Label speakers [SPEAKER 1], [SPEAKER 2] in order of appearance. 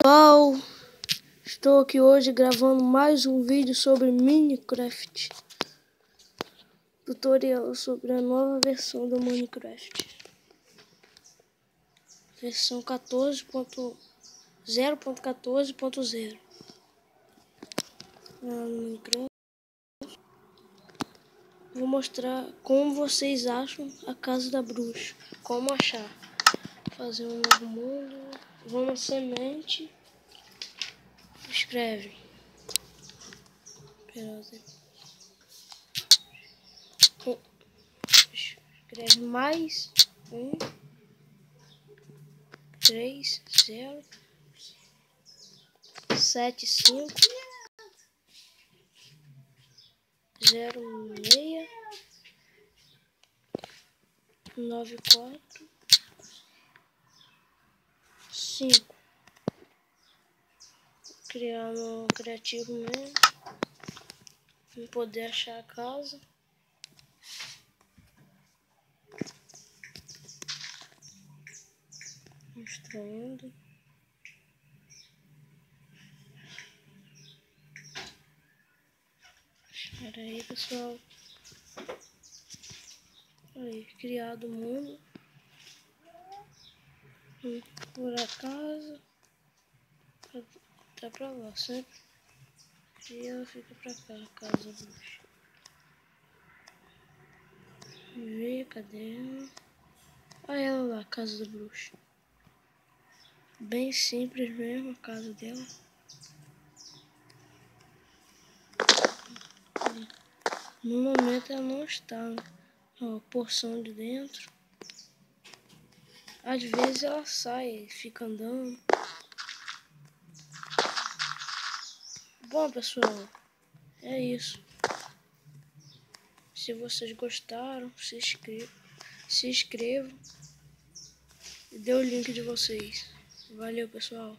[SPEAKER 1] Pessoal, estou aqui hoje gravando mais um vídeo sobre Minecraft. Tutorial sobre a nova versão do Minecraft. Versão 0.14.0. Vou mostrar como vocês acham a casa da bruxa. Como achar. Fazer um novo mundo. Vão na semente. Escreve. Escreve mais 3 0 7 5 0 6 9 4 5. Criar no criativo mesmo. Não poder achar a casa. Mostrando. Espera aí, pessoal. Aí, criado o mundo. Por a casa. Tá pra lá, certo? E ela fica pra cá, a casa do bicho. Ver, cadê ela? Olha ela lá, a casa da bruxa. Bem simples mesmo a casa dela. No momento ela não está, né? Ó, porção de dentro. Às vezes ela sai, fica andando. Bom, pessoal, é isso. Se vocês gostaram, se inscrevam e dê o link de vocês. Valeu, pessoal.